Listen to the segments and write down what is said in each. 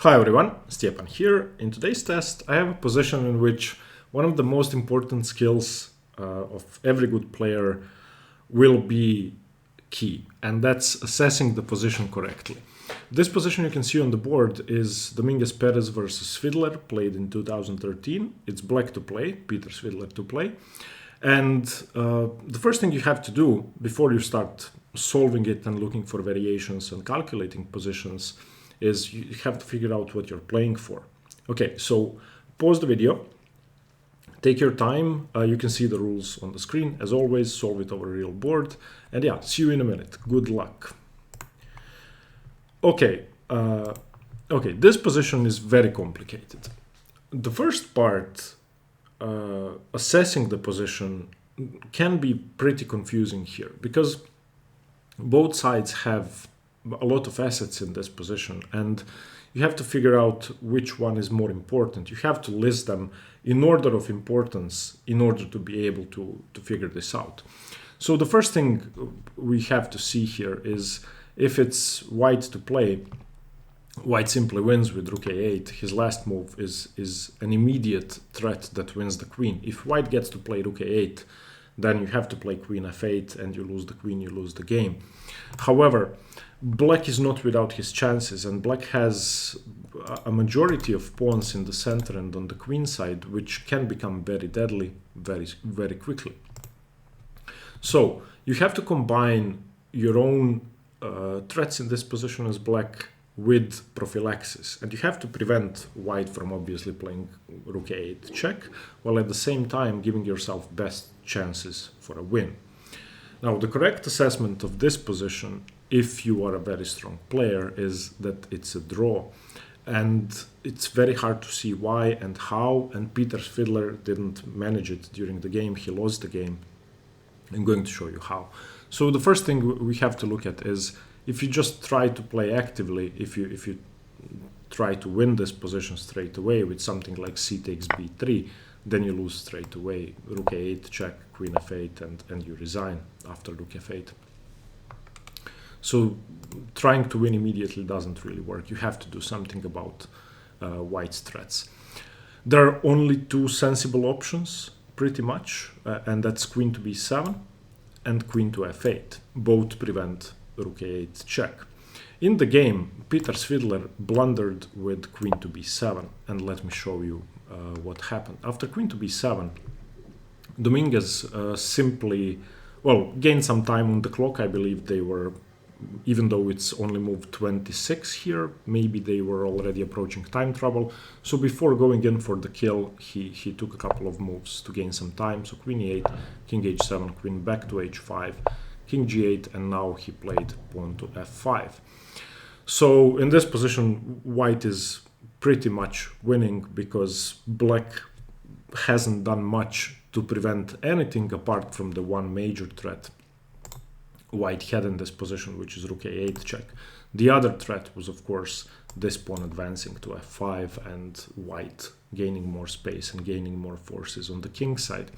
Hi everyone, Stepan here. In today's test, I have a position in which one of the most important skills of every good player will be key, and that's assessing the position correctly. This position you can see on the board is Dominguez Perez versus Fiddler, played in 2013. It's black to play, Peter Fiddler to play. And the first thing you have to do before you start solving it and looking for variations and calculating positions is you have to figure out what you're playing for. Okay, so pause the video, take your time. You can see the rules on the screen. As always, solve it over a real board. And yeah, see you in a minute. Good luck. Okay, this position is very complicated. The first part, assessing the position, can be pretty confusing here because both sides have a lot of assets in this position and you have to figure out which one is more important. You have to list them in order of importance in order to be able to figure this out. So the first thing we have to see here is if it's white to play, white simply wins with rook a8. His last move is an immediate threat that wins the queen. If white gets to play rook a8, then you have to play queen f8 and you lose the queen, you lose the game. However, black is not without his chances, and black has a majority of pawns in the center and on the queen side, which can become very deadly very quickly. So you have to combine your own threats in this position as black with prophylaxis, and you have to prevent white from obviously playing rook a8 check, while at the same time giving yourself best chances for a win. Now, the correct assessment of this position, if you are a very strong player, is that it's a draw. And it's very hard to see why and how, and Peter Fiddler didn't manage it during the game. He lost the game. I'm going to show you how. So the first thing we have to look at is if you just try to play actively, if you try to win this position straight away with something like c takes b3, then you lose straight away. Rook a8 check, queen f8, and you resign after rook f8. So trying to win immediately doesn't really work. You have to do something about white's threats. There are only two sensible options, pretty much, and that's queen to b7 and queen to f8. Both prevent rook a8 check. In the game, Peter Fiddler blundered with queen to b7, and let me show you what happened. After queen to b7, Dominguez simply, gained some time on the clock. I believe they were, even though it's only move 26 here, maybe they were already approaching time trouble. So before going in for the kill, he took a couple of moves to gain some time. So queen e8, king h7, queen back to h5, king g8, and now he played pawn to f5. So in this position, white is pretty much winning because black hasn't done much to prevent anything apart from the one major threat white had in this position, which is rook a8 check. The other threat was, of course, this pawn advancing to f5 and white gaining more space and gaining more forces on the king side.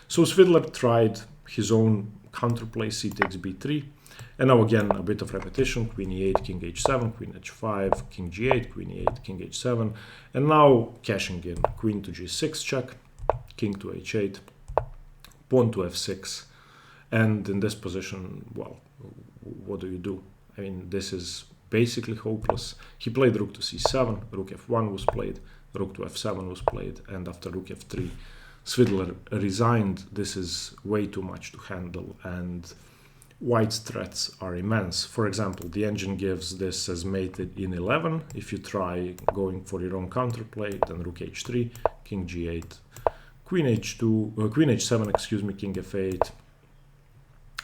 So Fiddler tried his own counterplay, c takes b3, and now again a bit of repetition, queen e8, king h7, queen h5, king g8, queen e8, king h7, and now cashing in, queen to g6 check, king to h8, pawn to f6, and in this position, well, what do you do? I mean, this is basically hopeless. He played rook to c7, rook f1 was played, rook to f7 was played, and after rook f3, Fiddler resigned. This is way too much to handle, and white's threats are immense. For example, the engine gives this as mated in 11. If you try going for your own counterplay, then rook h3, king g8, queen h2, queen h7, excuse me, king f8,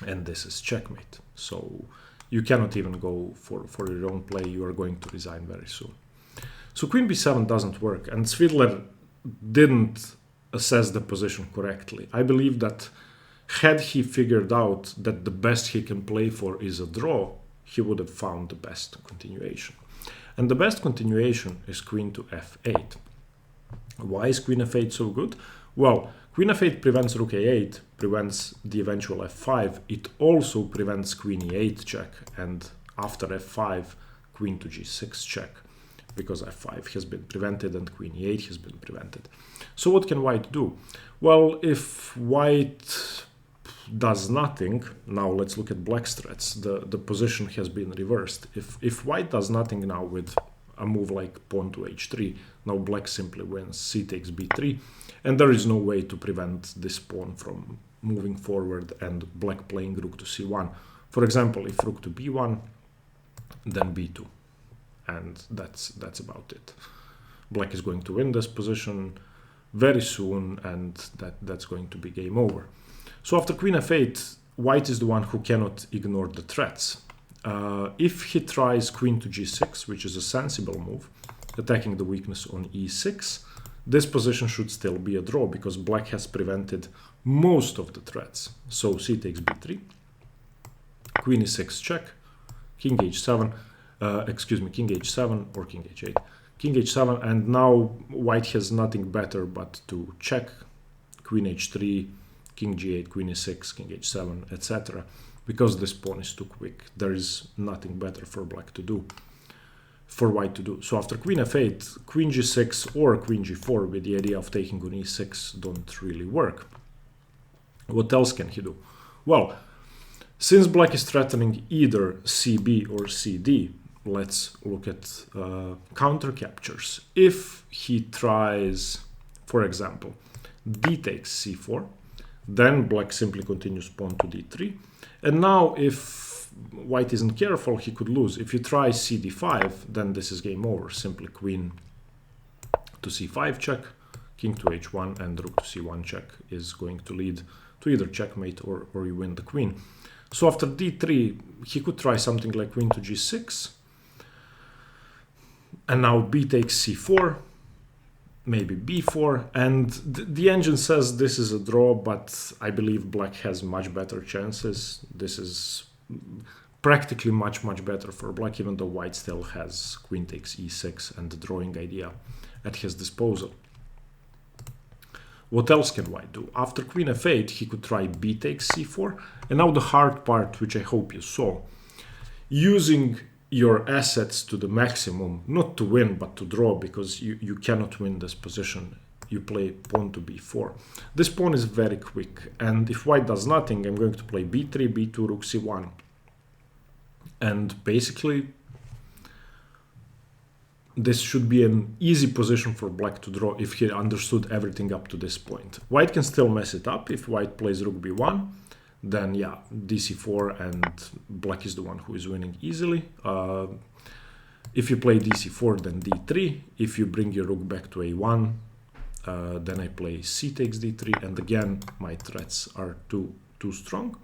and this is checkmate. So you cannot even go for your own play. You are going to resign very soon. So queen b7 doesn't work, and Fiddler didn't assess the position correctly. I believe that had he figured out that the best he can play for is a draw, he would have found the best continuation. And the best continuation is queen to f8. Why is queen f8 so good? Well, queen f8 prevents rook a8, prevents the eventual f5. It also prevents queen e8 check, and after f5, queen to g6 check. because f5 has been prevented and queen e8 has been prevented. So what can white do? Well, if white does nothing, now let's look at black's threats. The position has been reversed. If white does nothing now with a move like pawn to h3, now black simply wins, c takes b3, and there is no way to prevent this pawn from moving forward and black playing rook to c1. For example, if rook to b1, then b2, and that's about it. Black is going to win this position very soon, and that's going to be game over. So after queen f8, white is the one who cannot ignore the threats. If he tries queen to g6, which is a sensible move, attacking the weakness on e6, this position should still be a draw because black has prevented most of the threats. So c takes b3, queen e6 check, king h7, king h7 or king h8, king h7, and now white has nothing better but to check, queen h3, king g8, queen e6, king h7, etc. Because this pawn is too quick. There is nothing better for black to do, for white to do. So after queen f8, queen g6 or queen g4 with the idea of taking on e6 don't really work. What else can he do? Well, since black is threatening either cb or cd, let's look at counter captures. If he tries, for example, d takes c4, then black simply continues pawn to d3. And now if white isn't careful, he could lose. If you try cd5, then this is game over. Simply queen to c5 check, king to h1, and rook to c1 check is going to lead to either checkmate or you win the queen. So after d3, he could try something like queen to g6. And now b takes c4, maybe b4, and the engine says this is a draw, but I believe black has much better chances. This is practically much better for black, even though white still has queen takes e6 and the drawing idea at his disposal. What else can white do? After queen f8, he could try b takes c4, and now the hard part, which I hope you saw, using your assets to the maximum, not to win, but to draw, because you cannot win this position. You play pawn to b4. This pawn is very quick, and if white does nothing, I'm going to play b3, b2, rook c1. And basically, this should be an easy position for black to draw if he understood everything up to this point. White can still mess it up. If white plays rook b1, then yeah, dc4, and black is the one who is winning easily. If you play dc4, then d3. If you bring your rook back to a1, then I play c takes d3, and again my threats are too strong.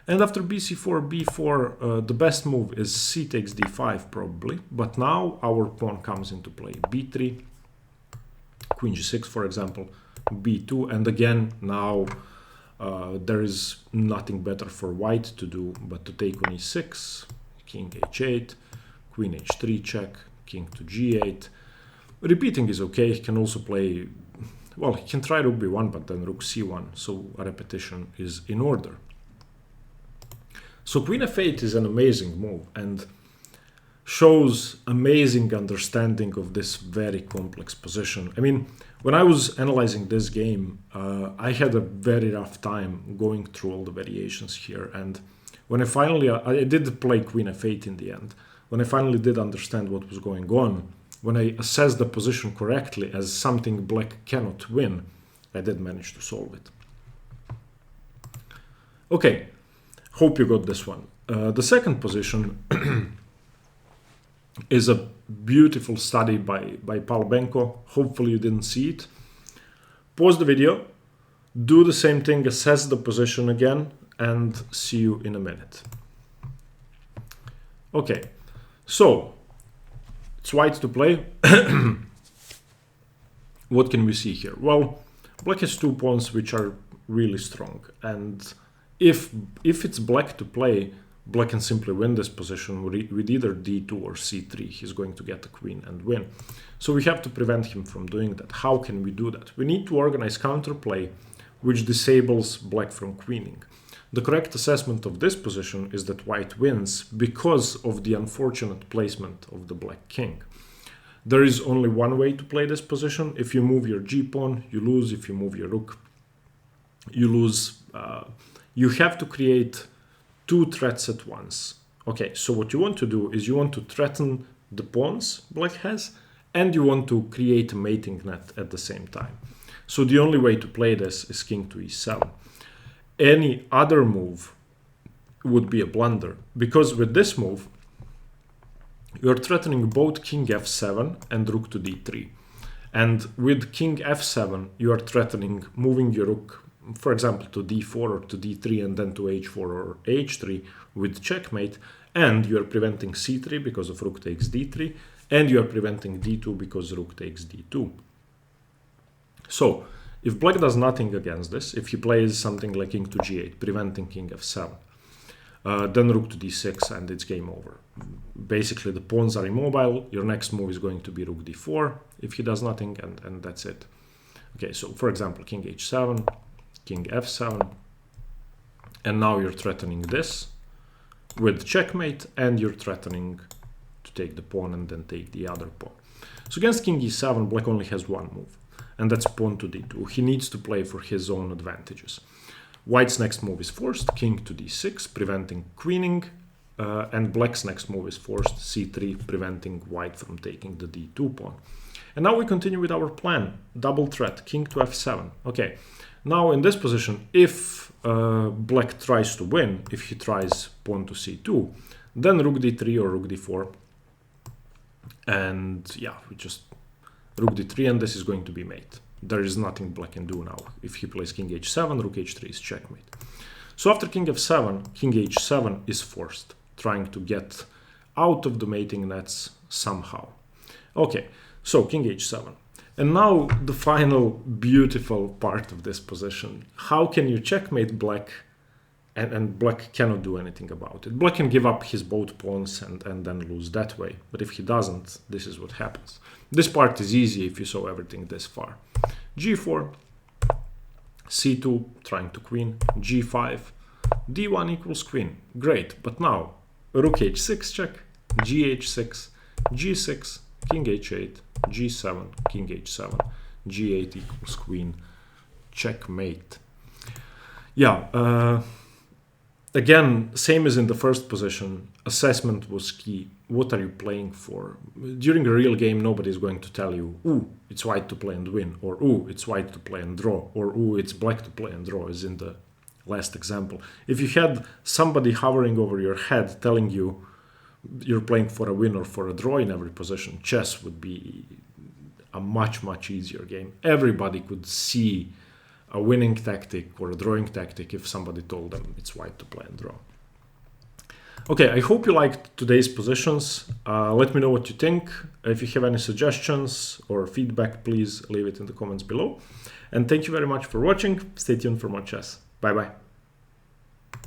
And after bc4, b4, the best move is c takes d5 probably, but now our pawn comes into play. b3, queen g6 for example, b2, and again now there is nothing better for white to do but to take on e6, king h8, queen h3 check, king to g8. Repeating is okay. He can also play, well, he can try rook b1, but then rook c1, so a repetition is in order. So queen f8 is an amazing move and shows amazing understanding of this very complex position. I mean, when I was analyzing this game, I had a very rough time going through all the variations here. And when I did play queen f8 in the end. When I finally did understand what was going on, when I assessed the position correctly as something black cannot win, I did manage to solve it. Okay, hope you got this one. The second position is a beautiful study by Palbenko. Hopefully you didn't see it. Pause the video, do the same thing, assess the position again, and see you in a minute. Okay, so it's white to play. What can we see here? Well, black has two pawns which are really strong, and if it's black to play, black can simply win this position with either d2 or c3. He's going to get the queen and win. So we have to prevent him from doing that. How can we do that? We need to organize counterplay which disables black from queening. The correct assessment of this position is that white wins because of the unfortunate placement of the black king. There is only one way to play this position. If you move your g-pawn, you lose. If you move your rook, you lose. You have to create two threats at once. Okay, so what you want to do is you want to threaten the pawns black has, and you want to create a mating net at the same time. So the only way to play this is king to e7. Any other move would be a blunder, because with this move, you're threatening both king f7 and rook to d3. And with king f7, you are threatening moving your rook, for example, to d4 or to d3 and then to h4 or h3 with checkmate, and you are preventing c3 because of rook takes d3, and you are preventing d2 because rook takes d2. So, if black does nothing against this, if he plays something like king to g8, preventing king f7, then rook to d6 and it's game over. Basically, the pawns are immobile. Your next move is going to be rook d4 if he does nothing, and that's it. Okay, so for example, king h7, king f7, and now you're threatening this with checkmate, and you're threatening to take the pawn and then take the other pawn. So against king e7, black only has one move, and that's pawn to d2. He needs to play for his own advantages. White's next move is forced, king to d6, preventing queening, and black's next move is forced, c3, preventing white from taking the d2 pawn. And now we continue with our plan, double threat, king to f7. Okay, now in this position, if black tries to win, if he tries pawn to c2, then rook d3 or rook d4, and yeah, we just rook d3, and this is going to be mate. There is nothing black can do now. If he plays king h7, rook h3 is checkmate. So after king f7, king h7 is forced, trying to get out of the mating nets somehow. Okay, so king h7. And now the final beautiful part of this position. How can you checkmate black and black cannot do anything about it? Black can give up his both pawns and then lose that way. But if he doesn't, this is what happens. This part is easy if you saw everything this far. g4, c2, trying to queen, g5, d1 equals queen. Great, but now rook h6 check, gh6, g6, king h8, g7, king h7, g8 equals queen, checkmate. Yeah, again, same as in the first position, assessment was key. What are you playing for? During a real game, nobody is going to tell you, ooh, it's white to play and win, or ooh, it's white to play and draw, or ooh, it's black to play and draw, as in the last example. If you had somebody hovering over your head telling you you're playing for a win or for a draw in every position, chess would be a much, much easier game. Everybody could see a winning tactic or a drawing tactic if somebody told them it's white to play and draw. Okay, I hope you liked today's positions. Let me know what you think. If you have any suggestions or feedback, please leave it in the comments below. And thank you very much for watching. Stay tuned for more chess. Bye-bye.